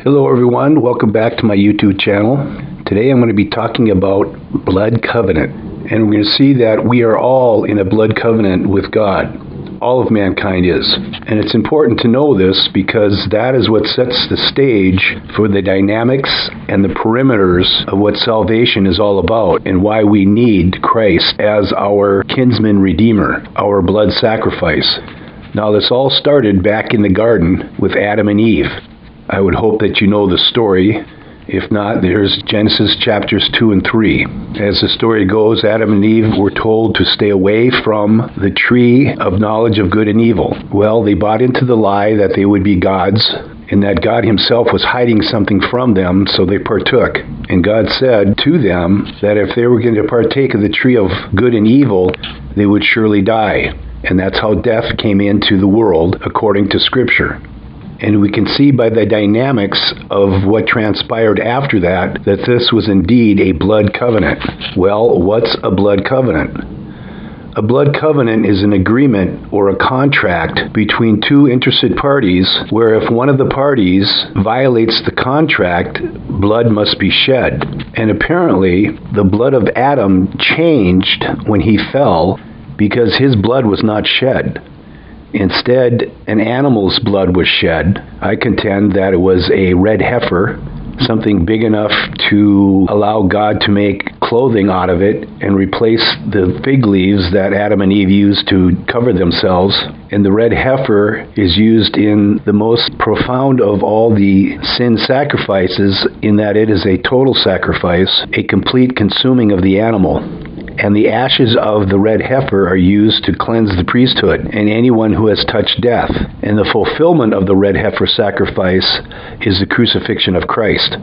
Hello everyone, welcome back to my YouTube channel. Today I'm going to be talking about blood covenant, and we're going to see that we are all in a blood covenant with God. All of mankind is. And it's important to know this because that is what sets the stage for the dynamics and the perimeters of what salvation is all about and why we need Christ as our kinsman redeemer, our blood sacrifice. Now this all started back in the garden with Adam and Eve. I would hope that you know the story. If not, there's Genesis chapters 2 and 3. As the story goes, Adam and Eve were told to stay away from the tree of knowledge of good and evil. Well, they bought into the lie that they would be gods, and that God himself was hiding something from them, so they partook. And God said to them that if they were going to partake of the tree of good and evil, they would surely die. And that's how death came into the world, according to Scripture. And we can see by the dynamics of what transpired after that this was indeed a blood covenant. Well, what's a blood covenant? A blood covenant is an agreement or a contract between two interested parties where if one of the parties violates the contract, blood must be shed. And apparently, the blood of Adam changed when he fell because his blood was not shed. Instead, an animal's blood was shed. I contend that it was a red heifer, something big enough to allow God to make clothing out of it and replace the fig leaves that Adam and Eve used to cover themselves. And the red heifer is used in the most profound of all the sin sacrifices in that it is a total sacrifice, a complete consuming of the animal. And the ashes of the red heifer are used to cleanse the priesthood and anyone who has touched death. And the fulfillment of the red heifer sacrifice is the crucifixion of Christ.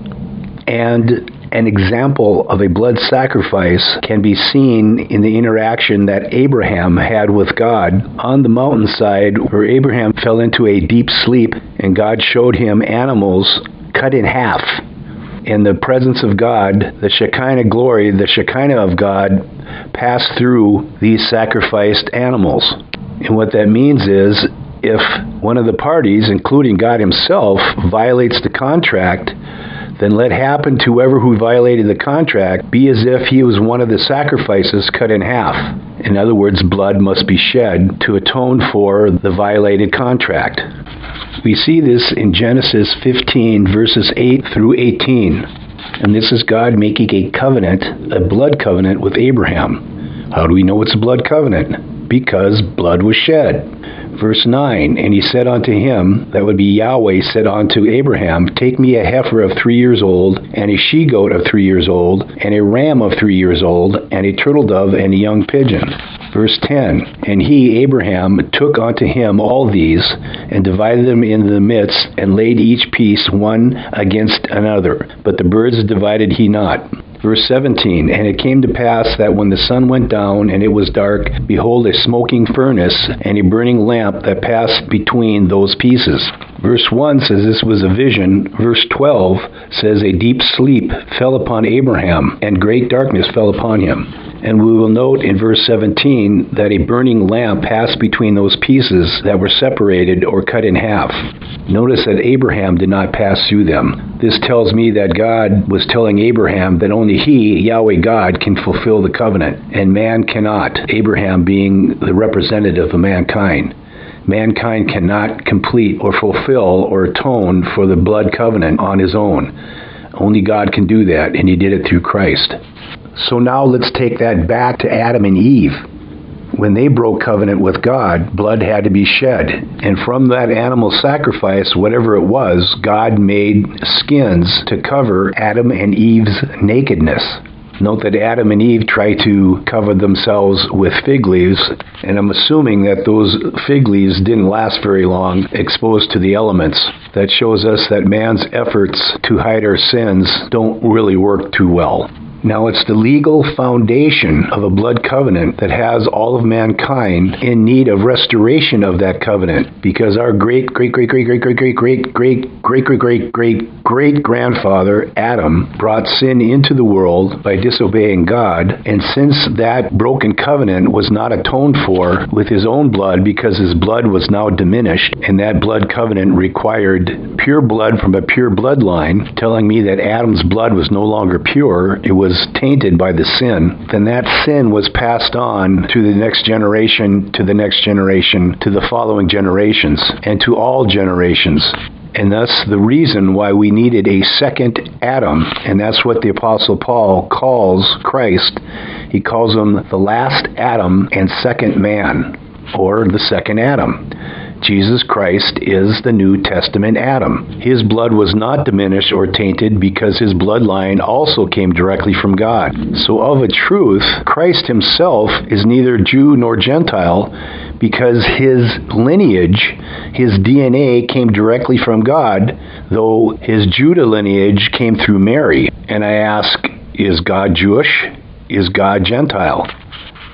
And an example of a blood sacrifice can be seen in the interaction that Abraham had with God on the mountainside, where Abraham fell into a deep sleep and God showed him animals cut in half. In the presence of God, the Shekinah glory, the Shekinah of God, passed through these sacrificed animals. And what that means is, if one of the parties, including God himself, violates the contract, then let happen to whoever who violated the contract be as if he was one of the sacrifices cut in half. In other words, blood must be shed to atone for the violated contract. We see this in Genesis 15, verses 8 through 18. And this is God making a covenant, a blood covenant with Abraham. How do we know it's a blood covenant? Because blood was shed. Verse 9, and he said unto him, that would be Yahweh said unto Abraham, take me a heifer of 3 years old, and a she-goat of 3 years old, and a ram of 3 years old, and a turtle dove, and a young pigeon. Verse 10, and he, Abraham, took unto him all these, and divided them in the midst, and laid each piece one against another. But the birds divided he not. Verse 17, and it came to pass that when the sun went down, and it was dark, behold, a smoking furnace, and a burning lamp that passed between those pieces. Verse 1 says this was a vision. Verse 12 says a deep sleep fell upon Abraham, and great darkness fell upon him. And we will note in verse 17 that a burning lamp passed between those pieces that were separated or cut in half. Notice that Abraham did not pass through them. This tells me that God was telling Abraham that only he, Yahweh God, can fulfill the covenant, and man cannot, Abraham being the representative of mankind. Mankind cannot complete or fulfill or atone for the blood covenant on his own. Only God can do that, and he did it through Christ. So now let's take that back to Adam and Eve. When they broke covenant with God, blood had to be shed. And from that animal sacrifice, whatever it was, God made skins to cover Adam and Eve's nakedness. Note that Adam and Eve tried to cover themselves with fig leaves, and I'm assuming that those fig leaves didn't last very long exposed to the elements. That shows us that man's efforts to hide our sins don't really work too well. Now, it's the legal foundation of a blood covenant that has all of mankind in need of restoration of that covenant, because our great-great-great-great-great-great-great-great-great-grandfather Adam brought sin into the world by disobeying God, and since that broken covenant was not atoned for with his own blood, because his blood was now diminished, and that blood covenant required pure blood from a pure bloodline, telling me that Adam's blood was no longer pure, it was tainted by the sin, then that sin was passed on to the next generation, to the next generation, to the following generations, and to all generations. And thus the reason why we needed a second Adam, and that's what the Apostle Paul calls Christ. He calls him the last Adam and second man, or the second Adam. Jesus Christ is the New Testament Adam. His blood was not diminished or tainted because his bloodline also came directly from God. So of a truth, Christ himself is neither Jew nor Gentile, because his lineage, his DNA came directly from God, though his Judah lineage came through Mary. And I ask, is God Jewish? Is God Gentile?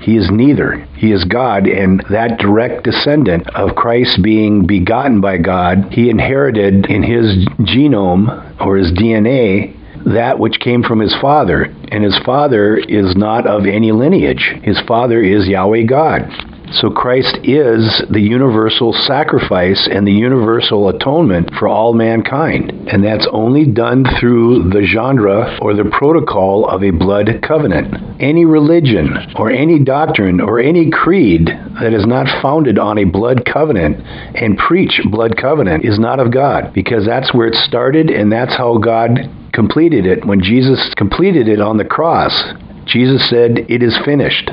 He is neither. He is God, and that direct descendant of Christ being begotten by God, he inherited in his genome, or his DNA, that which came from his father. And his father is not of any lineage. His father is Yahweh God. So Christ is the universal sacrifice and the universal atonement for all mankind. And that's only done through the genre or the protocol of a blood covenant. Any religion or any doctrine or any creed that is not founded on a blood covenant and preach blood covenant is not of God, because that's where it started, and that's how God completed it. When Jesus completed it on the cross, Jesus said, "It is finished."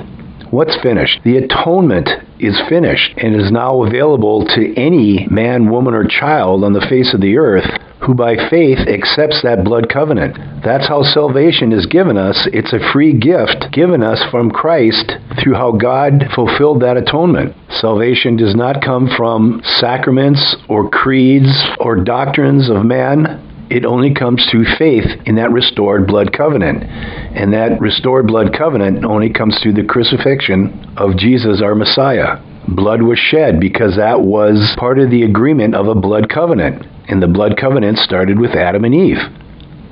What's finished? The atonement is finished and is now available to any man, woman, or child on the face of the earth who by faith accepts that blood covenant. That's how salvation is given us. It's a free gift given us from Christ through how God fulfilled that atonement. Salvation does not come from sacraments or creeds or doctrines of man. It only comes through faith in that restored blood covenant. And that restored blood covenant only comes through the crucifixion of Jesus, our Messiah. Blood was shed because that was part of the agreement of a blood covenant. And the blood covenant started with Adam and Eve.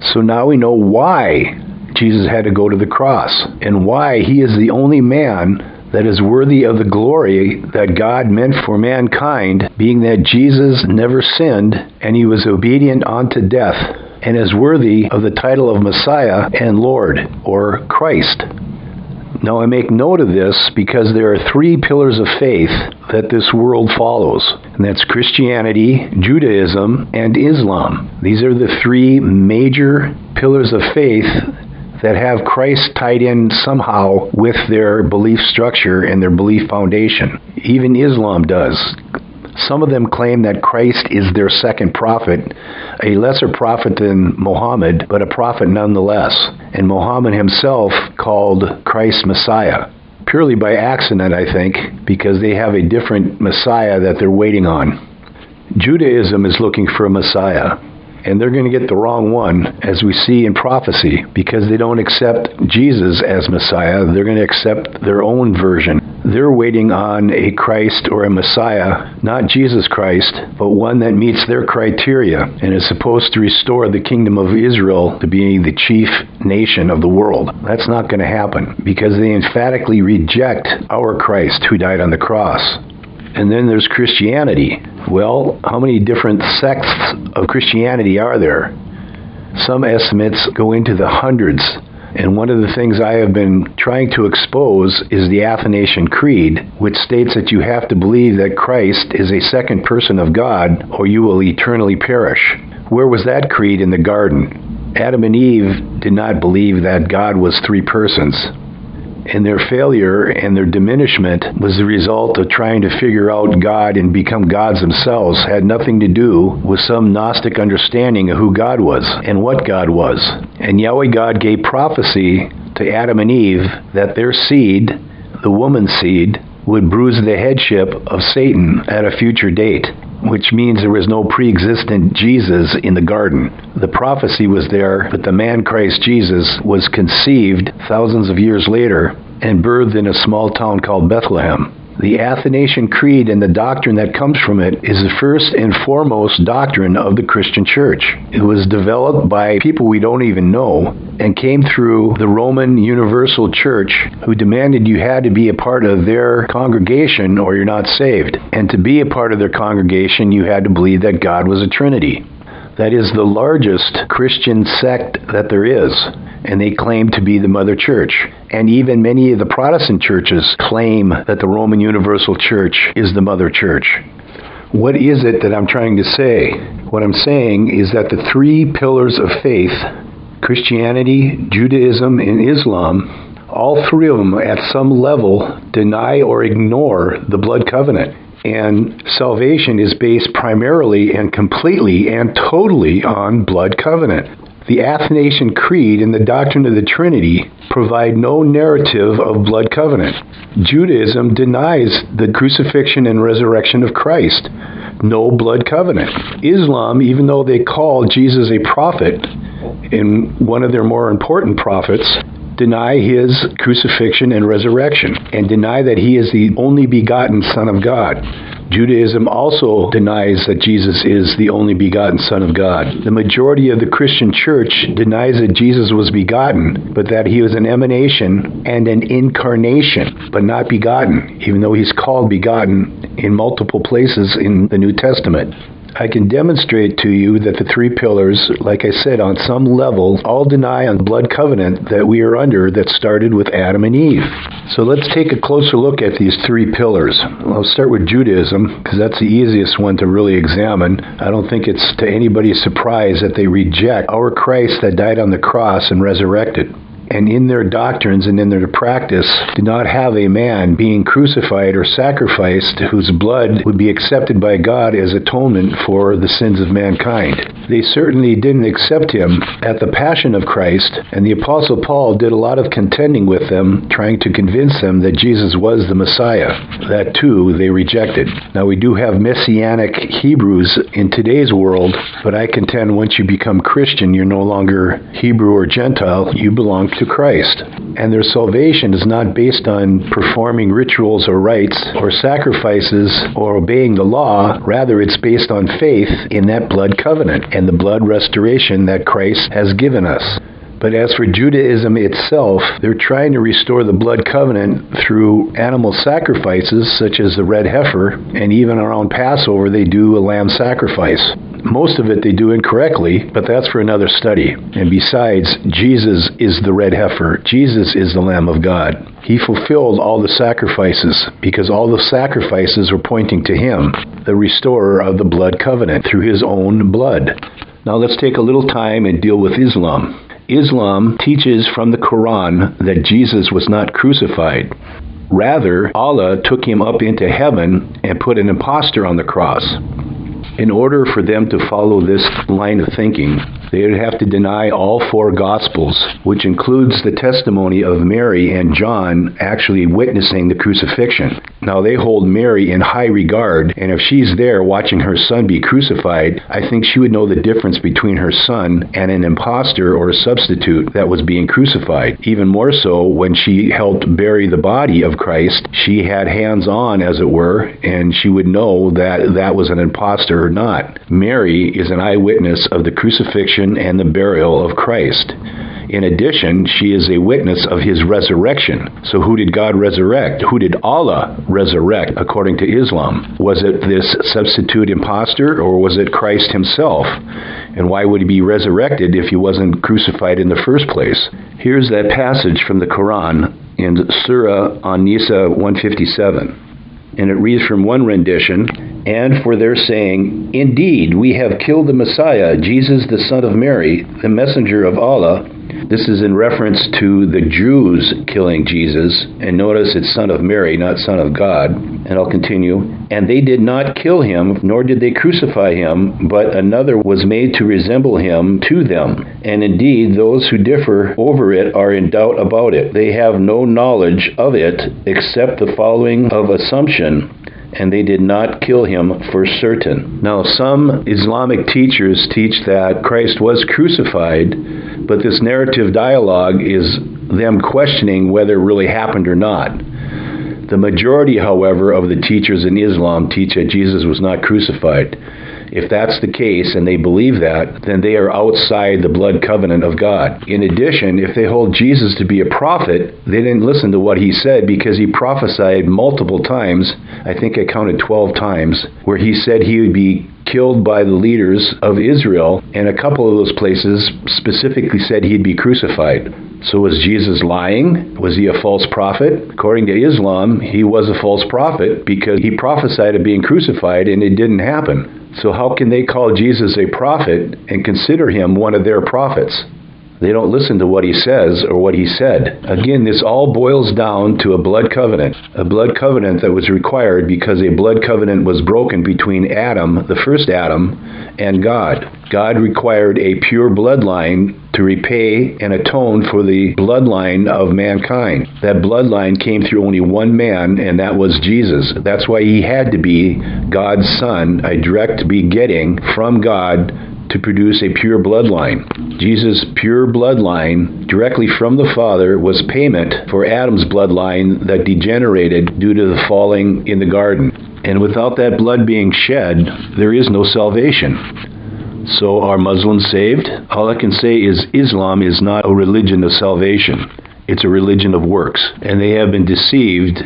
So now we know why Jesus had to go to the cross, and why he is the only man that is worthy of the glory that God meant for mankind, being that Jesus never sinned and he was obedient unto death, and is worthy of the title of Messiah and Lord, or Christ. Now I make note of this because there are three pillars of faith that this world follows, and that's Christianity, Judaism, and Islam. These are the three major pillars of faith that have Christ tied in somehow with their belief structure and their belief foundation. Even Islam does. Some of them claim that Christ is their second prophet, a lesser prophet than Muhammad, but a prophet nonetheless. And Muhammad himself called Christ Messiah, purely by accident, I think, because they have a different Messiah that they're waiting on. Judaism is looking for a Messiah, and they're going to get the wrong one, as we see in prophecy, because they don't accept Jesus as Messiah. They're going to accept their own version. They're waiting on a Christ or a Messiah, not Jesus Christ, but one that meets their criteria and is supposed to restore the kingdom of Israel to being the chief nation of the world. That's not going to happen, because they emphatically reject our Christ who died on the cross. And then there's Christianity. Well, how many different sects of Christianity are there? Some estimates go into the hundreds. And one of the things I have been trying to expose is the Athanasian Creed, which states that you have to believe that Christ is a second person of God, or you will eternally perish. Where was that creed in the garden? Adam and Eve did not believe that God was three persons. And their failure and their diminishment was the result of trying to figure out God and become gods themselves. Had nothing to do with some Gnostic understanding of who God was and what God was. And Yahweh God gave prophecy to Adam and Eve that their seed, the woman's seed, would bruise the headship of Satan at a future date. which means there was no pre-existent Jesus in the garden. The prophecy was there, but the man Christ Jesus was conceived thousands of years later and birthed in a small town called Bethlehem. The Athanasian Creed and the doctrine that comes from it is the first and foremost doctrine of the Christian Church. It was developed by people we don't even know and came through the Roman Universal Church, who demanded you had to be a part of their congregation or you're not saved. And to be a part of their congregation, you had to believe that God was a Trinity. That is the largest Christian sect that there is, and they claim to be the Mother Church. And even many of the Protestant churches claim that the Roman Universal Church is the Mother Church. What is it that I'm trying to say? What I'm saying is that the three pillars of faith, Christianity, Judaism, and Islam, all three of them at some level deny or ignore the blood covenant. And salvation is based primarily and completely and totally on blood covenant. The Athanasian Creed and the doctrine of the Trinity provide no narrative of blood covenant. Judaism denies the crucifixion and resurrection of Christ. No blood covenant. Islam, even though they call Jesus a prophet, and one of their more important prophets, deny his crucifixion and resurrection, and deny that he is the only begotten Son of God. Judaism also denies that Jesus is the only begotten Son of God. The majority of the Christian Church denies that Jesus was begotten, but that he was an emanation and an incarnation, but not begotten, even though he's called begotten in multiple places in the New Testament. I can demonstrate to you that the three pillars, like I said, on some level, all deny on the blood covenant that we are under that started with Adam and Eve. So let's take a closer look at these three pillars. I'll start with Judaism, because that's the easiest one to really examine. I don't think it's to anybody's surprise that they reject our Christ that died on the cross and resurrected. And in their doctrines and in their practice, do not have a man being crucified or sacrificed whose blood would be accepted by God as atonement for the sins of mankind. They certainly didn't accept him at the Passion of Christ, and the Apostle Paul did a lot of contending with them, trying to convince them that Jesus was the Messiah. That too, they rejected. Now, we do have Messianic Hebrews in today's world, but I contend once you become Christian, you're no longer Hebrew or Gentile, you belong to Christ. And their salvation is not based on performing rituals or rites or sacrifices or obeying the law. Rather, it's based on faith in that blood covenant and the blood restoration that Christ has given us. But as for Judaism itself, they're trying to restore the blood covenant through animal sacrifices such as the red heifer, and even around Passover they do a lamb sacrifice. Most of it they do incorrectly, but that's for another study. And besides, Jesus is the red heifer. Jesus is the Lamb of God. He fulfilled all the sacrifices because all the sacrifices were pointing to him, the restorer of the blood covenant through his own blood. Now let's take a little time and deal with Islam. Islam teaches from the Quran that Jesus was not crucified. Rather, Allah took him up into heaven and put an impostor on the cross. In order for them to follow this line of thinking, they would have to deny all four Gospels, which includes the testimony of Mary and John actually witnessing the crucifixion. Now, they hold Mary in high regard, and if she's there watching her son be crucified, I think she would know the difference between her son and an impostor or a substitute that was being crucified. Even more so, when she helped bury the body of Christ, she had hands on, as it were, and she would know that that was an impostor or not. Mary is an eyewitness of the crucifixion and the burial of Christ. In addition, she is a witness of his resurrection. So who did God resurrect? Who did Allah resurrect according to Islam? Was it this substitute impostor, or was it Christ himself? And why would he be resurrected if he wasn't crucified in the first place? Here's that passage from the Quran in Surah An-Nisa 157. And it reads from one rendition, "And for their saying, indeed, we have killed the Messiah, Jesus the Son of Mary, the messenger of Allah." This is in reference to the Jews killing Jesus. And notice it's Son of Mary, not Son of God. And I'll continue. "And they did not kill him, nor did they crucify him, but another was made to resemble him to them. And indeed, those who differ over it are in doubt about it. They have no knowledge of it, except the following of assumption, and they did not kill him for certain. Now, some Islamic teachers teach that Christ was crucified, but this narrative dialogue is them questioning whether it really happened or not. The majority, however, of the teachers in Islam teach that Jesus was not crucified. If that's the case, and they believe that, then they are outside the blood covenant of God. In addition, if they hold Jesus to be a prophet, they didn't listen to what he said because he prophesied multiple times, I think I counted 12 times, where he said he would be killed by the leaders of Israel, and a couple of those places specifically said he'd be crucified. So was Jesus lying? Was he a false prophet? According to Islam, he was a false prophet because he prophesied of being crucified and it didn't happen. So how can they call Jesus a prophet and consider him one of their prophets? They don't listen to what he says or what he said. Again, this all boils down to a blood covenant that was required because a blood covenant was broken between Adam, the first Adam, and God. God required a pure bloodline to repay and atone for the bloodline of mankind. That bloodline came through only one man, and that was Jesus. That's why he had to be God's son, a direct begetting from God to produce a pure bloodline. Jesus' pure bloodline, directly from the Father, was payment for Adam's bloodline that degenerated due to the falling in the garden. And without that blood being shed, there is no salvation. So are Muslims saved? All I can say is Islam is not a religion of salvation. It's a religion of works. And they have been deceived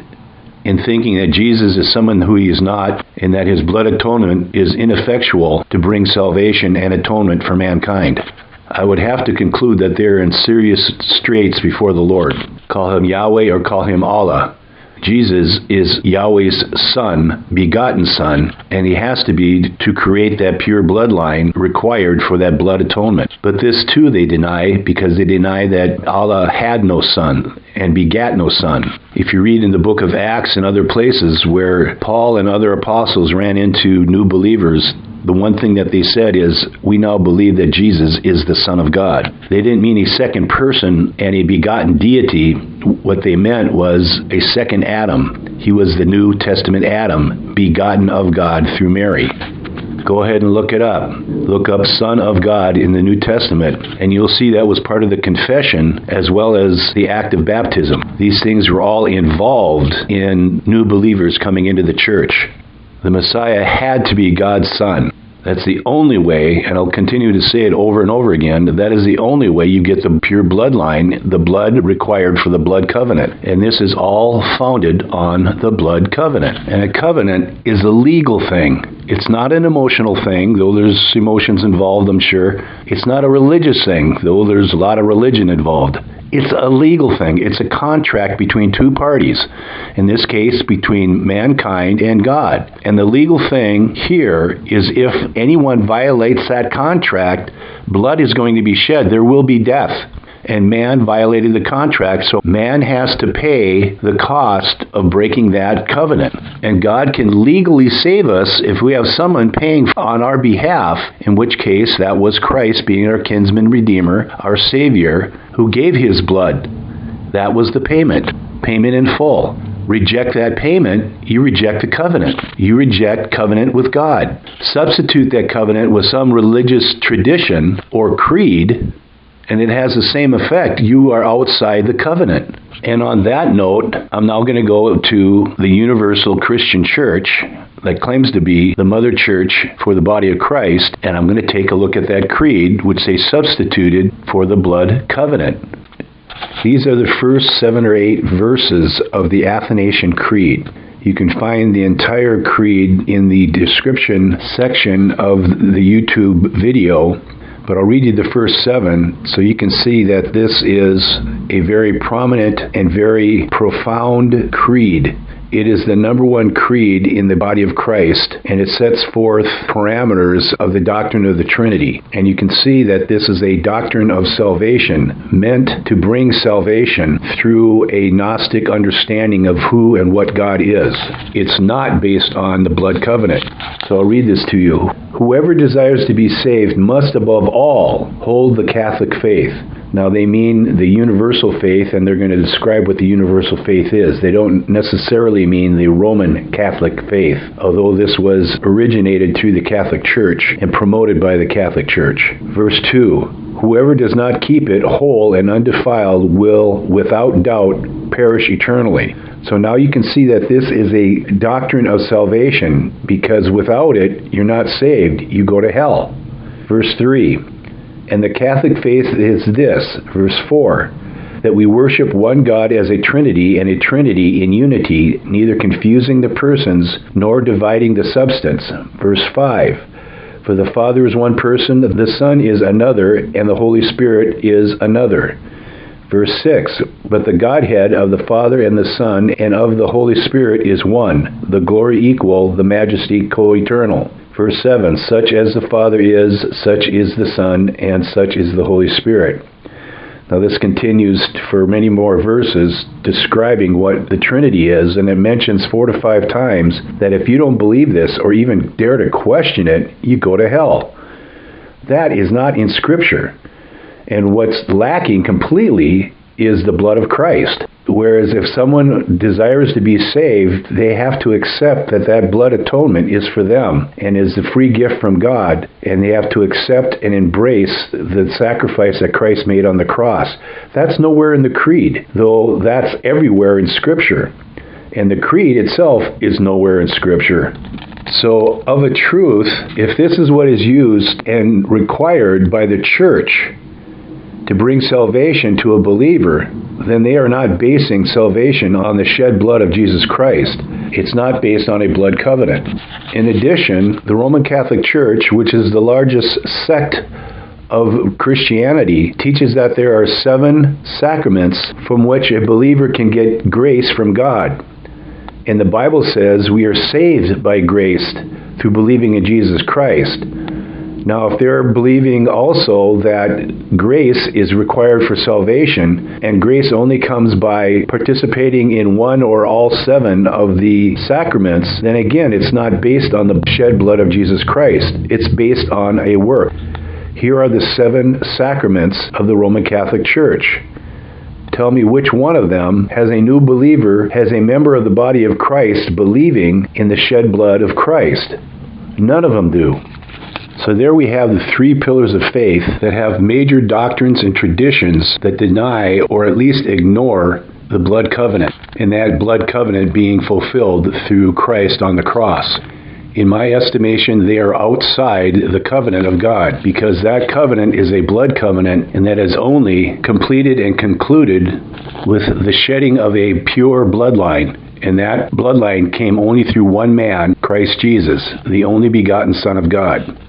in thinking that Jesus is someone who he is not, and that his blood atonement is ineffectual to bring salvation and atonement for mankind. I would have to conclude that they're in serious straits before the Lord. Call him Yahweh or call him Allah. Jesus is Yahweh's son, begotten son, and he has to be to create that pure bloodline required for that blood atonement. But this too they deny because they deny that Allah had no son and begat no son. If you read in the book of Acts and other places where Paul and other apostles ran into new believers, the one thing that they said is, we now believe that Jesus is the Son of God. They didn't mean a second person and a begotten deity. What they meant was a second Adam. He was the New Testament Adam, begotten of God through Mary. Go ahead and look it up. Look up Son of God in the New Testament, and you'll see that was part of the confession as well as the act of baptism. These things were all involved in new believers coming into the church. The Messiah had to be God's son. That's the only way, and I'll continue to say it over and over again, that is the only way you get the pure bloodline, the blood required for the blood covenant. And this is all founded on the blood covenant. And a covenant is a legal thing. It's not an emotional thing, though there's emotions involved, I'm sure. It's not a religious thing, though there's a lot of religion involved. It's a legal thing. It's a contract between two parties. In this case, between mankind and God. And the legal thing here is if anyone violates that contract, blood is going to be shed. There will be death. And man violated the contract, so man has to pay the cost of breaking that covenant. And God can legally save us if we have someone paying on our behalf, in which case that was Christ being our kinsman redeemer, our Savior, who gave his blood. That was the payment in full. Reject that payment, you reject the covenant. You reject covenant with God. Substitute that covenant with some religious tradition or creed, and it has the same effect. You are outside the covenant. And on that note, I'm now going to go to the Universal Christian Church that claims to be the mother church for the body of Christ, and I'm going to take a look at that creed, which they substituted for the blood covenant. These are the first 7 or 8 verses of the Athanasian Creed. You can find the entire creed in the description section of the YouTube video, but I'll read you the first 7 so you can see that this is a very prominent and very profound creed. It is the number 1 creed in the body of Christ, and it sets forth parameters of the doctrine of the Trinity. And you can see that this is a doctrine of salvation, meant to bring salvation through a Gnostic understanding of who and what God is. It's not based on the blood covenant. So I'll read this to you. Whoever desires to be saved must above all hold the Catholic faith. Now, they mean the universal faith, and they're going to describe what the universal faith is. They don't necessarily mean the Roman Catholic faith, although this was originated through the Catholic Church and promoted by the Catholic Church. Verse 2, whoever does not keep it whole and undefiled will, without doubt, perish eternally. So now you can see that this is a doctrine of salvation, because without it, you're not saved. You go to hell. Verse 3, and the Catholic faith is this, verse 4, that we worship one God as a Trinity, and a Trinity in unity, neither confusing the persons nor dividing the substance. Verse 5, for the Father is one person, the Son is another, and the Holy Spirit is another. Verse 6, but the Godhead of the Father and the Son and of the Holy Spirit is one, the glory equal, the majesty coeternal. Verse 7, such as the Father is, such is the Son, and such is the Holy Spirit. Now this continues for many more verses describing what the Trinity is, and it mentions 4 to 5 times that if you don't believe this or even dare to question it, you go to hell. That is not in Scripture. And what's lacking completely is the blood of Christ. Whereas if someone desires to be saved, they have to accept that that blood atonement is for them and is a free gift from God, and they have to accept and embrace the sacrifice that Christ made on the cross. That's nowhere in the Creed, though that's everywhere in Scripture. And the Creed itself is nowhere in Scripture. So, of a truth, if this is what is used and required by the Church to bring salvation to a believer, then they are not basing salvation on the shed blood of Jesus Christ. It's not based on a blood covenant. In addition, the Roman Catholic Church, which is the largest sect of Christianity, teaches that there are 7 sacraments from which a believer can get grace from God. And the Bible says we are saved by grace through believing in Jesus Christ. Now, if they're believing also that grace is required for salvation, and grace only comes by participating in one or all 7 of the sacraments, then again, it's not based on the shed blood of Jesus Christ. It's based on a work. Here are the 7 sacraments of the Roman Catholic Church. Tell me which one of them has a new believer, has a member of the body of Christ believing in the shed blood of Christ. None of them do. So there we have the 3 pillars of faith that have major doctrines and traditions that deny or at least ignore the blood covenant, and that blood covenant being fulfilled through Christ on the cross. In my estimation, they are outside the covenant of God, because that covenant is a blood covenant, and that is only completed and concluded with the shedding of a pure bloodline. And that bloodline came only through one man, Christ Jesus, the only begotten Son of God.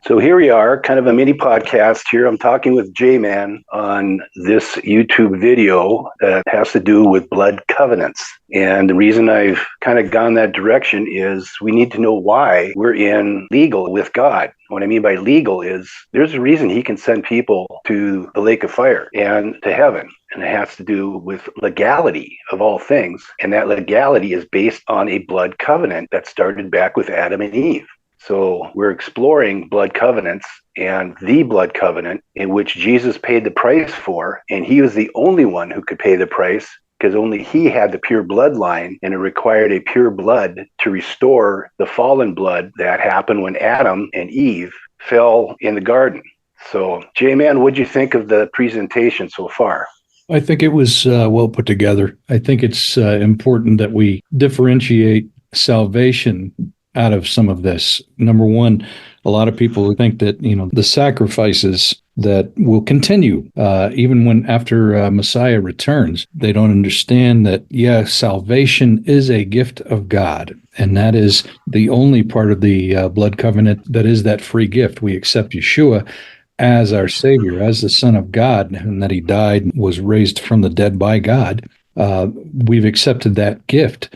So here we are, kind of a mini podcast here. I'm talking with J-Man on this YouTube video that has to do with blood covenants. And the reason I've kind of gone that direction is we need to know why we're in legal with God. What I mean by legal is there's a reason he can send people to the lake of fire and to heaven. And it has to do with legality of all things. And that legality is based on a blood covenant that started back with Adam and Eve. So we're exploring blood covenants, and the blood covenant in which Jesus paid the price for, and he was the only one who could pay the price because only he had the pure bloodline, and it required a pure blood to restore the fallen blood that happened when Adam and Eve fell in the garden. So, J-Man, what'd you think of the presentation so far? I think it was well put together. I think it's important that we differentiate salvation out of some of this. Number one, a lot of people think that, the sacrifices that will continue even when after Messiah returns, they don't understand that, salvation is a gift of God. And that is the only part of the blood covenant that is that free gift. We accept Yeshua as our Savior, as the Son of God, and that he died, was raised from the dead by God. We've accepted that gift,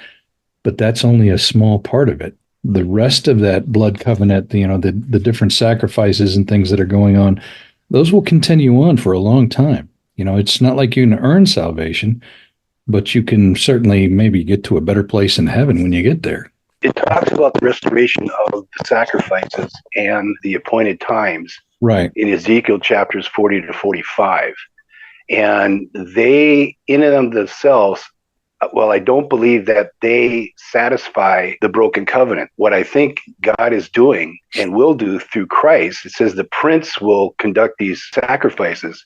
but that's only a small part of it. The rest of that blood covenant, the different sacrifices and things that are going on, those will continue on for a long time. It's not like you can earn salvation, but you can certainly maybe get to a better place in heaven when you get there. It talks about the restoration of the sacrifices and the appointed times Right. in Ezekiel chapters 40 to 45. And they, in and of themselves, well, I don't believe that they satisfy the broken covenant. What I think God is doing and will do through Christ, it says the prince will conduct these sacrifices.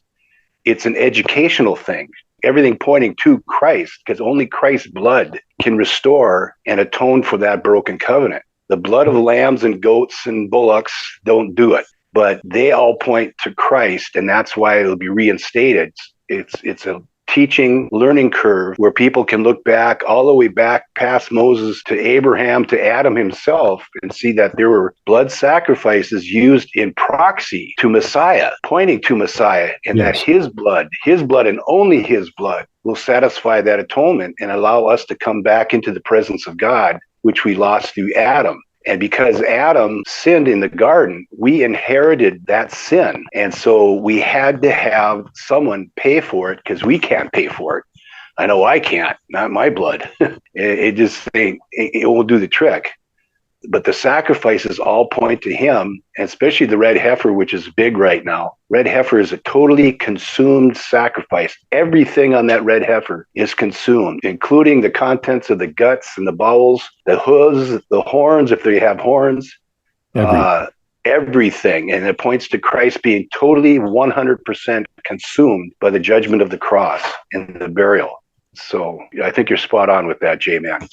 It's an educational thing. Everything pointing to Christ, because only Christ's blood can restore and atone for that broken covenant. The blood of lambs and goats and bullocks don't do it, but they all point to Christ, and that's why it'll be reinstated. It's a teaching learning curve where people can look back all the way back past Moses to Abraham to Adam himself and see that there were blood sacrifices used in proxy to Messiah, pointing to Messiah, and Yes. that his blood and only his blood will satisfy that atonement and allow us to come back into the presence of God, which we lost through Adam. And because Adam sinned in the garden, we inherited that sin. And so we had to have someone pay for it because we can't pay for it. I know I can't, not my blood. It won't do the trick. But the sacrifices all point to him, and especially the red heifer, which is big right now. Red heifer is a totally consumed sacrifice. Everything on that red heifer is consumed, including the contents of the guts and the bowels, the hooves, the horns, if they have horns, everything. And it points to Christ being totally 100% consumed by the judgment of the cross and the burial. So I think you're spot on with that, J-Man.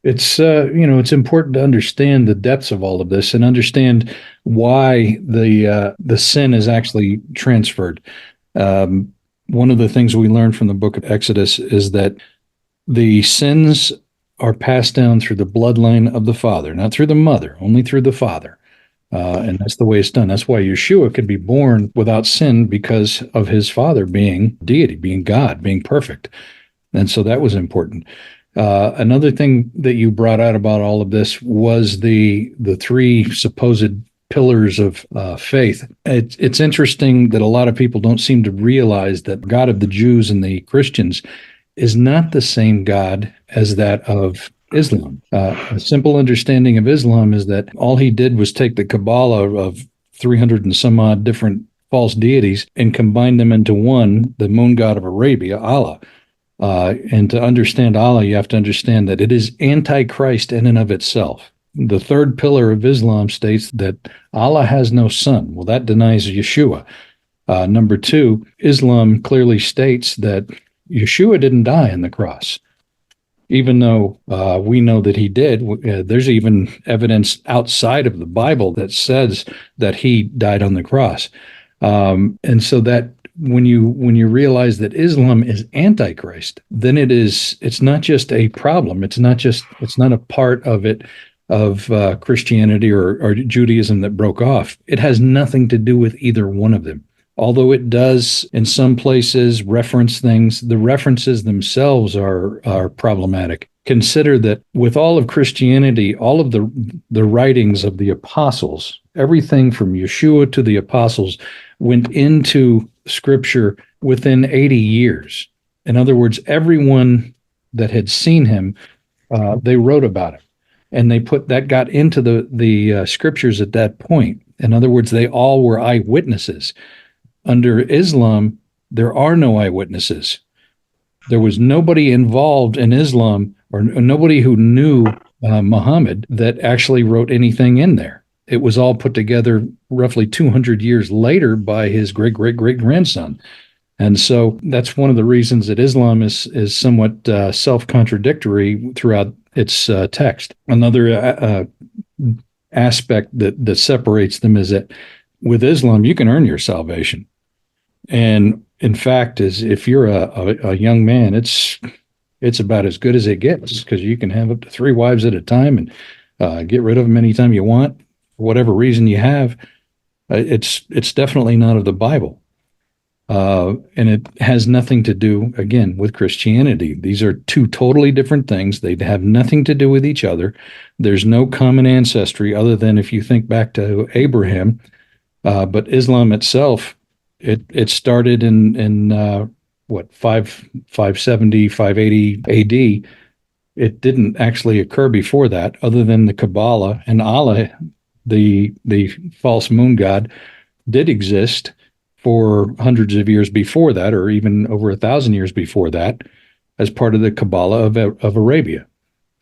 It's it's important to understand the depths of all of this and understand why the sin is actually transferred. One of the things we learned from the book of Exodus is that the sins are passed down through the bloodline of the father, not through the mother, only through the father. And that's the way it's done. That's why Yeshua could be born without sin, because of his father being deity, being God, being perfect. And so that was important. Another thing that you brought out about all of this was the three supposed pillars of faith. It's interesting that a lot of people don't seem to realize that God of the Jews and the Christians is not the same God as that of Islam. A simple understanding of Islam is that all he did was take the Kabbalah of 300 and some odd different false deities and combine them into one, the moon god of Arabia, Allah. And to understand Allah, you have to understand that it is antichrist in and of itself. The third pillar of Islam states that Allah has no son. Well, that denies Yeshua. Number two, Islam clearly states that Yeshua didn't die on the cross, even though we know that he did. There's even evidence outside of the Bible that says that he died on the cross. And so that when you realize that Islam is antichrist, then it's not just a problem. It's not a part of it, of Christianity or Judaism that broke off. It has nothing to do with either one of them. Although it does in some places reference things, the references themselves are problematic. Consider that with all of Christianity, all of the writings of the apostles, everything from Yeshua to the apostles went into Scripture within 80 years. In other words, everyone that had seen him, they wrote about him, and that got into the Scriptures at that point. In other words, they all were eyewitnesses. Under Islam, there are no eyewitnesses. There was nobody involved in Islam, or nobody who knew Muhammad, that actually wrote anything in there. It was all put together roughly 200 years later by his great-great-great-grandson. And so that's one of the reasons that Islam is somewhat self-contradictory throughout its text. Another aspect that separates them is that with Islam, you can earn your salvation. And in fact, if you're a young man, it's about as good as it gets, because you can have up to 3 wives at a time and get rid of them anytime you want, for whatever reason you have. It's definitely not of the Bible. And it has nothing to do, again, with Christianity. These are two totally different things. They have nothing to do with each other. There's no common ancestry other than if you think back to Abraham. But Islam itself, it started in 570, 580 AD, It didn't actually occur before that, other than the Kabbalah and Allah, the false moon god, did exist for hundreds of years before that, or even over 1,000 years before that, as part of the Kabbalah of Arabia.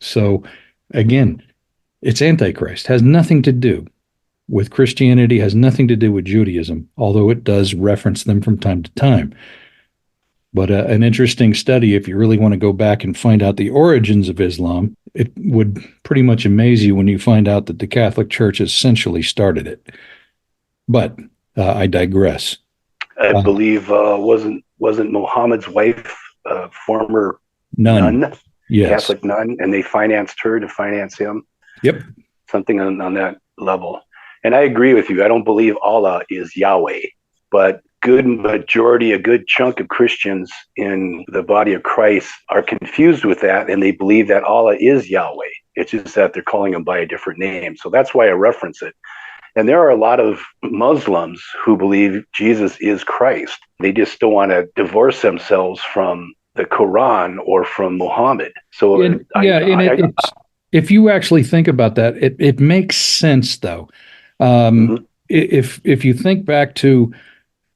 So again, it's Antichrist, has nothing to do with Christianity, has nothing to do with Judaism, although it does reference them from time to time. But an interesting study, if you really want to go back and find out the origins of Islam, it would pretty much amaze you when you find out that the Catholic Church essentially started it. But I digress. I believe wasn't Muhammad's wife former nun? Yes. Catholic nun, and they financed her to finance him. Yep. Something on that level. And I agree with you. I don't believe Allah is Yahweh, but a good chunk of Christians in the body of Christ are confused with that, and they believe that Allah is Yahweh. It's just that they're calling him by a different name. So that's why I reference it. And there are a lot of Muslims who believe Jesus is Christ. They just don't want to divorce themselves from the Quran or from Muhammad. So if you actually think about that, it makes sense, though. If you think back to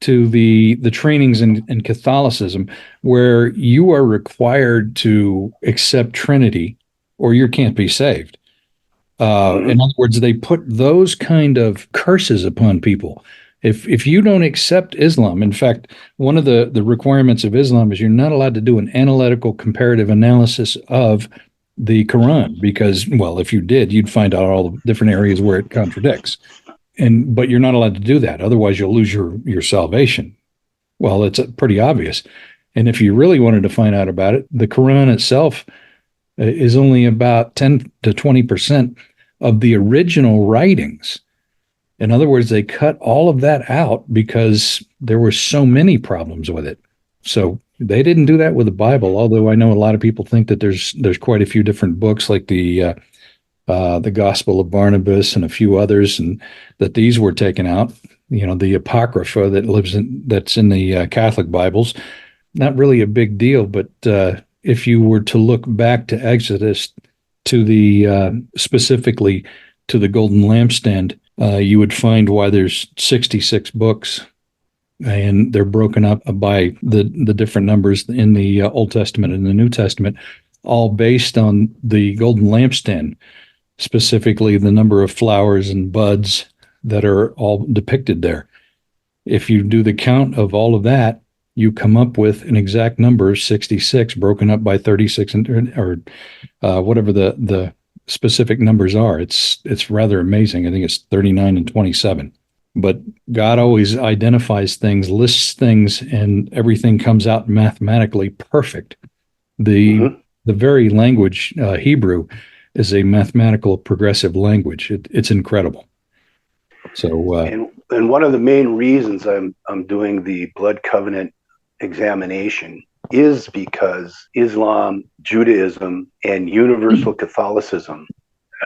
the trainings in Catholicism, where you are required to accept Trinity or you can't be saved. In other words, they put those kind of curses upon people. If you don't accept Islam, in fact, one of the requirements of Islam is you're not allowed to do an analytical comparative analysis of the Quran, because, well, if you did, you'd find out all the different areas where it contradicts. But you're not allowed to do that. Otherwise, you'll lose your salvation. Well, it's pretty obvious. And if you really wanted to find out about it, the Quran itself is only about 10 to 20% of the original writings. In other words, they cut all of that out because there were so many problems with it. So they didn't do that with the Bible, although I know a lot of people think that there's quite a few different books, like the Gospel of Barnabas and a few others, and that these were taken out. The Apocrypha that's in the Catholic Bibles, not really a big deal. But if you were to look back to Exodus, to the specifically to the golden lampstand, you would find why there's 66 books, and they're broken up by the different numbers in the Old Testament and the New Testament, all based on the golden lampstand. Specifically, the number of flowers and buds that are all depicted there. If you do the count of all of that, you come up with an exact number, 66, broken up by 36, or whatever the specific numbers are. It's rather amazing. I think it's 39 and 27. But God always identifies things, lists things, and everything comes out mathematically perfect. The very language, Hebrew, is a mathematical progressive language. It's incredible. So, and one of the main reasons I'm doing the blood covenant examination is because Islam, Judaism, and universal Catholicism,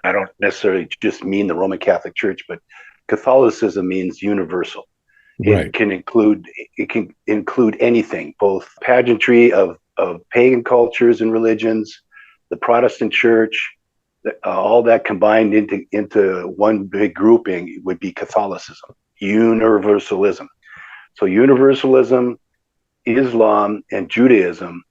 I don't necessarily just mean the Roman Catholic Church, but Catholicism means universal. Right. It can include anything, both pageantry of pagan cultures and religions, the Protestant Church, all that combined into one big grouping would be Catholicism, universalism. So universalism, Islam, and Judaism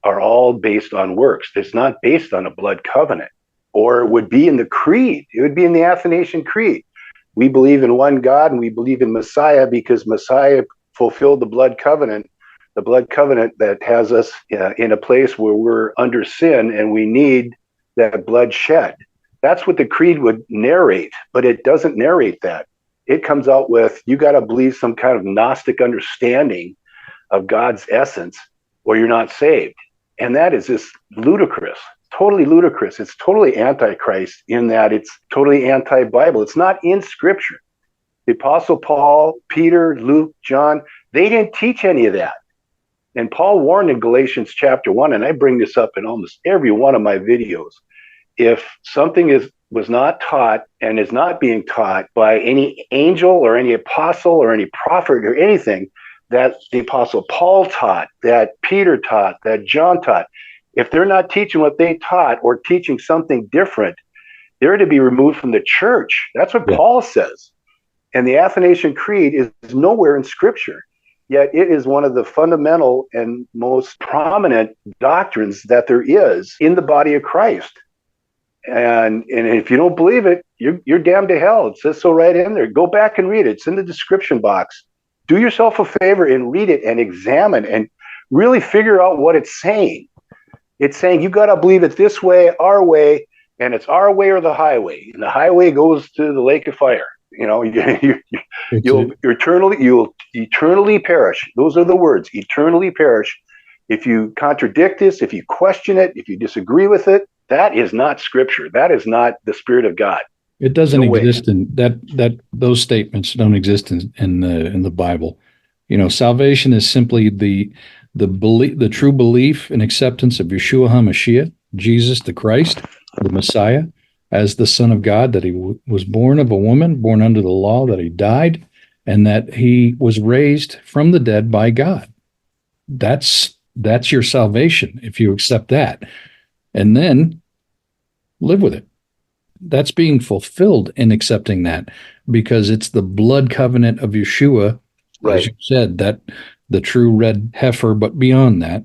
are all based on works. It's not based on a blood covenant, or it would be in the creed. It would be in the Athanasian Creed. We believe in one God, and we believe in Messiah because Messiah fulfilled the blood covenant that has us in a place where we're under sin and we need that blood shed. That's what the creed would narrate, but it doesn't narrate that. It comes out with, you got to believe some kind of Gnostic understanding of God's essence, or you're not saved. And that is just ludicrous, totally ludicrous. It's totally antichrist in that it's totally anti-Bible. It's not in Scripture. The Apostle Paul, Peter, Luke, John, they didn't teach any of that. And Paul warned in Galatians chapter 1, and I bring this up in almost every one of my videos, if something was not taught and is not being taught by any angel or any apostle or any prophet or anything that the Apostle Paul taught, that Peter taught, that John taught, If they're not teaching what they taught or teaching something different, they're to be removed from the church. That's what Paul says. And the Athanasian Creed is nowhere in Scripture. Yet it is one of the fundamental and most prominent doctrines that there is in the body of Christ. And if you don't believe it, you're damned to hell. It says so right in there. Go back and read it. It's in the description box. Do yourself a favor and read it and examine and really figure out what it's saying. It's saying you got to believe it this way, our way, and it's our way or the highway. And the highway goes to the lake of fire. You know, you'll eternally perish. Those are the words, eternally perish. If you contradict this, if you question it, if you disagree with it, that is not Scripture. That is not the Spirit of God. It doesn't exist in that. Those statements don't exist in the Bible. You know, salvation is simply the belief, the true belief and acceptance of Yeshua HaMashiach, Jesus the Christ, the Messiah, as the Son of God, that he was born of a woman, born under the law, that he died, and that he was raised from the dead by God. That's your salvation if you accept that, and then live with it. That's being fulfilled in accepting that, because it's the blood covenant of Yeshua, right, as you said, that the true red heifer, but beyond that,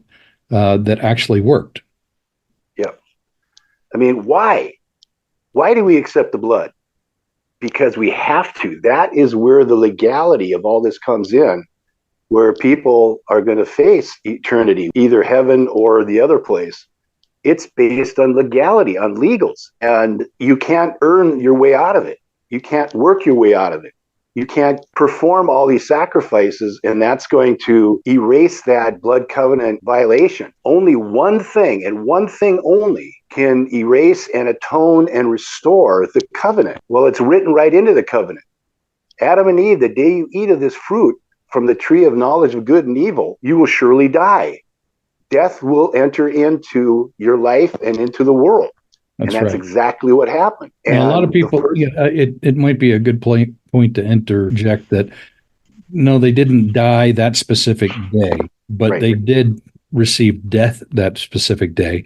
that actually worked. Yeah. I mean, why? Why do we accept the blood? Because we have to. That is where the legality of all this comes in, where people are going to face eternity, either heaven or the other place. It's based on legality, on legals, and you can't earn your way out of it. You can't work your way out of it. You can't perform all these sacrifices, and that's going to erase that blood covenant violation. Only one thing, and one thing only, can erase and atone and restore the covenant. Well, it's written right into the covenant. Adam and Eve, the day you eat of this fruit from the tree of knowledge of good and evil, you will surely die. Death will enter into your life and into the world. That's right. Exactly what happened. And a lot of people, it might be a good point to interject that, no, they didn't die that specific day, but they did receive death that specific day.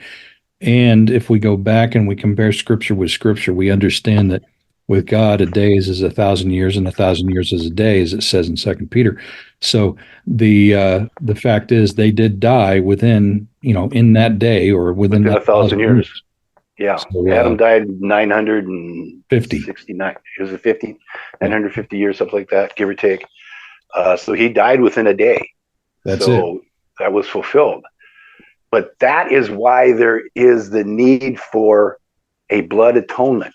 And if we go back and we compare Scripture with Scripture, we understand that with God, a day is 1,000 years, and 1,000 years is a day, as it says in 2 Peter. So the fact is, they did die within, in that day or within that 1,000 years. Yeah. So, Adam died 969. It was 950 years, something like that, give or take. So he died within a day. That's it. That was fulfilled. But that is why there is the need for a blood atonement.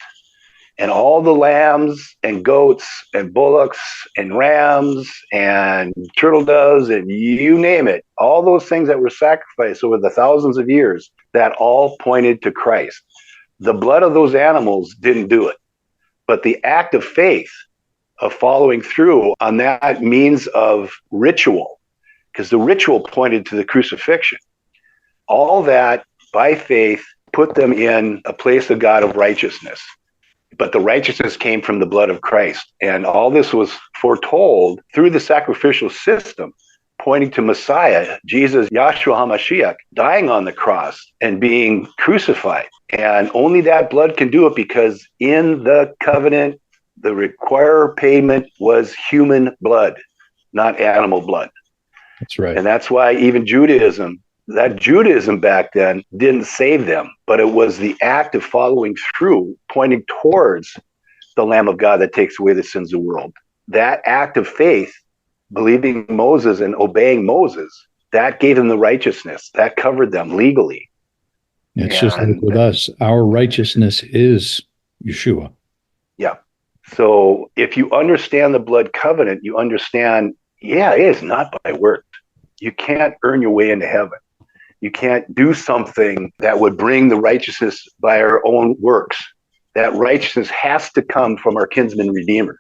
And all the lambs and goats and bullocks and rams and turtle doves and you name it, all those things that were sacrificed over the thousands of years, that all pointed to Christ. The blood of those animals didn't do it. But the act of faith, of following through on that means of ritual, because the ritual pointed to the crucifixion. All that, by faith, put them in a place of God of righteousness. But the righteousness came from the blood of Christ. And all this was foretold through the sacrificial system, pointing to Messiah, Jesus, Yahshua HaMashiach, dying on the cross and being crucified. And only that blood can do it, because in the covenant, the required payment was human blood, not animal blood. That's right. And that's why even Judaism back then didn't save them, but it was the act of following through, pointing towards the Lamb of God that takes away the sins of the world. That act of faith, believing Moses and obeying Moses, that gave them the righteousness. That covered them legally. It's just like with us. Our righteousness is Yeshua. Yeah. So if you understand the blood covenant, you understand, it is not by works. You can't earn your way into heaven. You can't do something that would bring the righteousness by our own works. That righteousness has to come from our kinsman redeemer,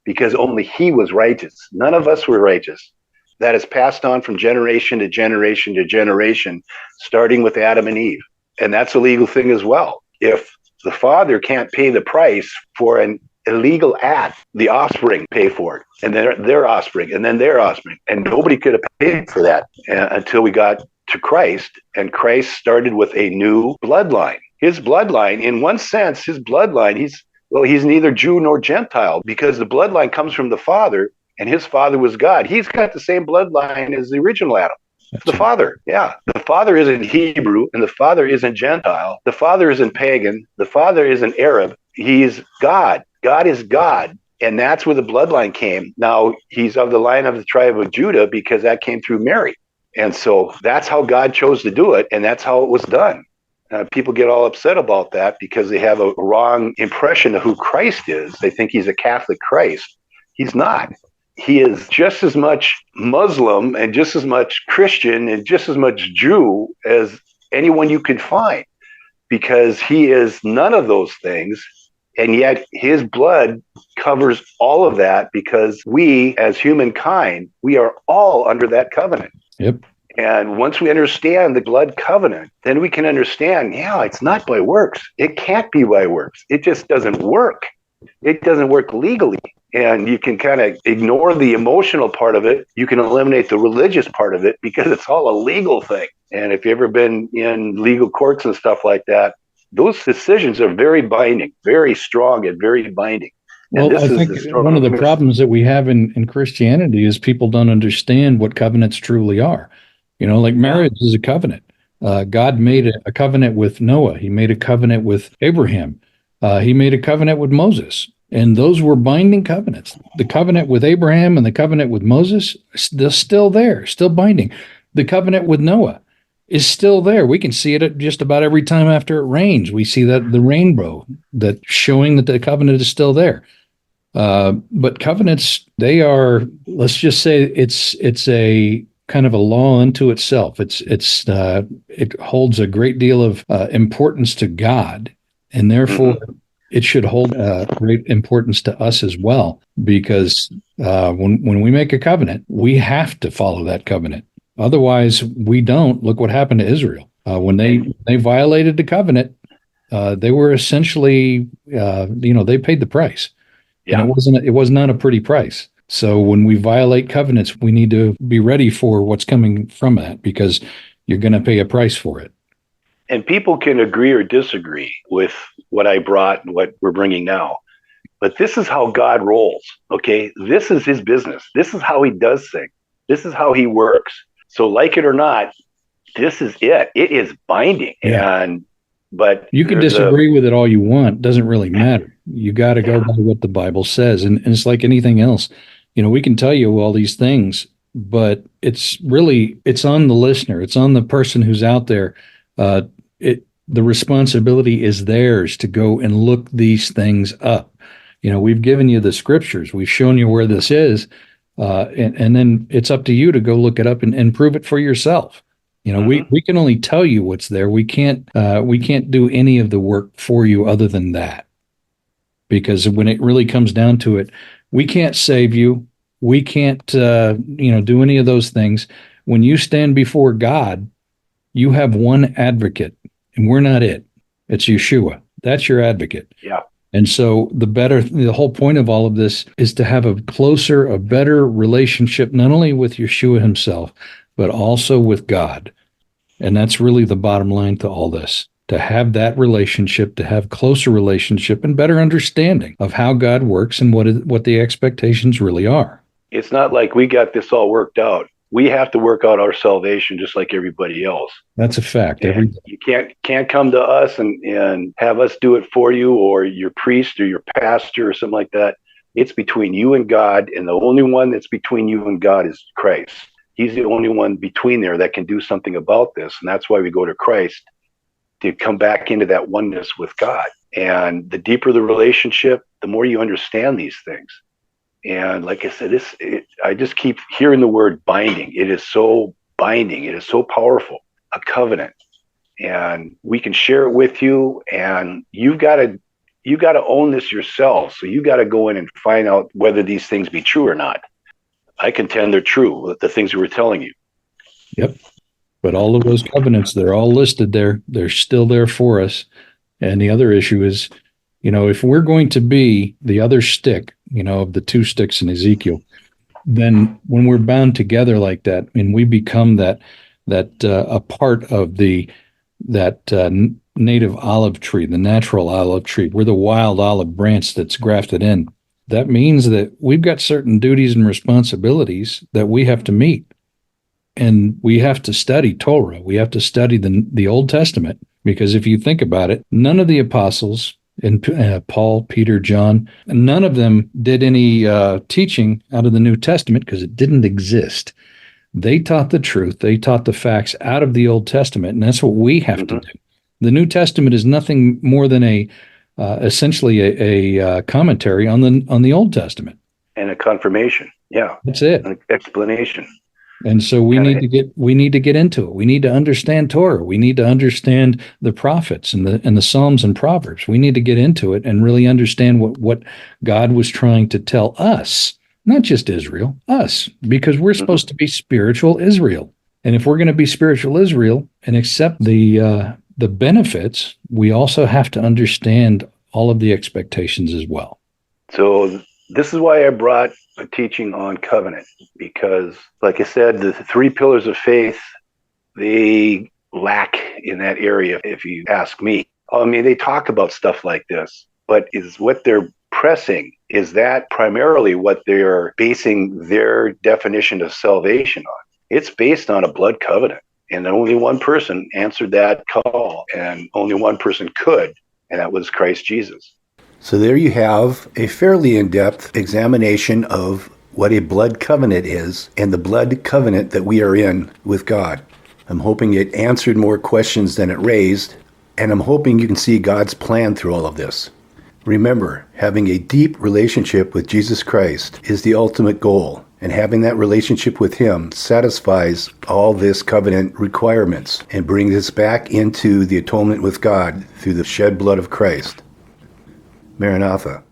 because only he was righteous. None of us were righteous. That is passed on from generation to generation to generation, starting with Adam and Eve. And that's a legal thing as well. If the father can't pay the price for an illegal act, the offspring pay for it, and then their offspring, and then their offspring. And nobody could have paid for that until we got to Christ, and Christ started with a new bloodline. His bloodline, in one sense, his bloodline, he's neither Jew nor Gentile, because the bloodline comes from the Father, and his father was God. He's got the same bloodline as the original Adam. That's The right. Father, yeah. The Father isn't Hebrew, and the Father isn't Gentile. The Father isn't pagan. The Father isn't Arab. He's God. God is God. And that's where the bloodline came. Now, he's of the line of the tribe of Judah because that came through Mary. And so that's how God chose to do it, and that's how it was done. People get all upset about that because they have a wrong impression of who Christ is. They think he's a Catholic Christ. He's not. He is just as much Muslim and just as much Christian and just as much Jew as anyone you could find, because he is none of those things. And yet his blood covers all of that, because we as humankind, we are all under that covenant. Yep. And once we understand the blood covenant, then we can understand, it's not by works. It can't be by works. It just doesn't work. It doesn't work legally. And you can kind of ignore the emotional part of it. You can eliminate the religious part of it, because it's all a legal thing. And if you've ever been in legal courts and stuff like that, those decisions are very binding, very strong and very binding. And Well, I think one of the problems that we have in Christianity is people don't understand what covenants truly are. Like marriage is a covenant. God made a covenant with Noah. He made a covenant with Abraham. He made a covenant with Moses. And those were binding covenants. The covenant with Abraham and the covenant with Moses, they're still there, still binding. The covenant with Noah is still there. We can see it at just about every time after it rains. We see that the rainbow, that showing that the covenant is still there. But covenants, they are, let's just say it's a kind of a law unto itself. It holds a great deal of importance to God, and therefore it should hold great importance to us as well, because when we make a covenant, we have to follow that covenant. Otherwise, we don't. Look what happened to Israel. When they violated the covenant, they were essentially, they paid the price. Yeah. And it was not a pretty price. So when we violate covenants, we need to be ready for what's coming from that, because you're going to pay a price for it. And people can agree or disagree with what I brought and what we're bringing now. But this is how God rolls, okay? This is his business. This is how he does things. This is how he works. So like it or not, this is it. It is binding. Yeah. But you can disagree with it all you want. Doesn't really matter. You got to go by what the Bible says. And it's like anything else. We can tell you all these things, but it's on the listener. It's on the person who's out there. The responsibility is theirs to go and look these things up. We've given you the scriptures. We've shown you where this is. And then it's up to you to go look it up and prove it for yourself. We can only tell you what's there. We can't do any of the work for you other than that. Because when it really comes down to it, we can't save you. We can't, do any of those things. When you stand before God, you have one advocate, and we're not it. It's Yeshua. That's your advocate. Yeah. And so the whole point of all of this is to have a better relationship, not only with Yeshua himself, but also with God. And that's really the bottom line to all this, to have that relationship, to have closer relationship and better understanding of how God works and what the expectations really are. It's not like we got this all worked out. We have to work out our salvation just like everybody else. That's a fact. You can't come to us and have us do it for you, or your priest or your pastor or something like that. It's between you and God, and the only one that's between you and God is Christ. He's the only one between there that can do something about this, and that's why we go to Christ, to come back into that oneness with God. And the deeper the relationship, the more you understand these things. And like I said, I just keep hearing the word binding. It is so binding. It is so powerful, a covenant. And we can share it with you, and you got to own this yourself. So you got to go in and find out whether these things be true or not. I contend they're true, the things we were telling you. Yep. But all of those covenants, they're all listed there. They're still there for us. And the other issue is, if we're going to be the other stick, of the two sticks in Ezekiel, then when we're bound together like that and we become that that a part of native olive tree, the natural olive tree. We're the wild olive branch that's grafted in. That means that we've got certain duties and responsibilities that we have to meet. And we have to study Torah. We have to study the Old Testament, because if you think about it, none of the apostles, and Paul, Peter, John, none of them did any teaching out of the New Testament because it didn't exist. They taught the truth. They taught the facts out of the Old Testament, and that's what we have to do. The New Testament is nothing more than essentially a commentary on the Old Testament and a confirmation. Yeah, that's it. An explanation. And so we need to get into it. We need to understand Torah. We need to understand the prophets and the Psalms and Proverbs. We need to get into it and really understand what God was trying to tell us, not just Israel, us, because we're supposed to be spiritual Israel. And if we're going to be spiritual Israel and accept the benefits, we also have to understand all of the expectations as well. So this is why I brought a teaching on covenant, because like I said, the three pillars of faith, they lack in that area, if you ask me. I mean, they talk about stuff like this, but is what they're pressing, is that primarily what they're basing their definition of salvation on? It's based on a blood covenant, and only one person answered that call, and only one person could, and that was Christ Jesus. So there you have a fairly in-depth examination of what a blood covenant is and the blood covenant that we are in with God. I'm hoping it answered more questions than it raised, and I'm hoping you can see God's plan through all of this. Remember, having a deep relationship with Jesus Christ is the ultimate goal, and having that relationship with Him satisfies all this covenant requirements and brings us back into the atonement with God through the shed blood of Christ. Maranatha.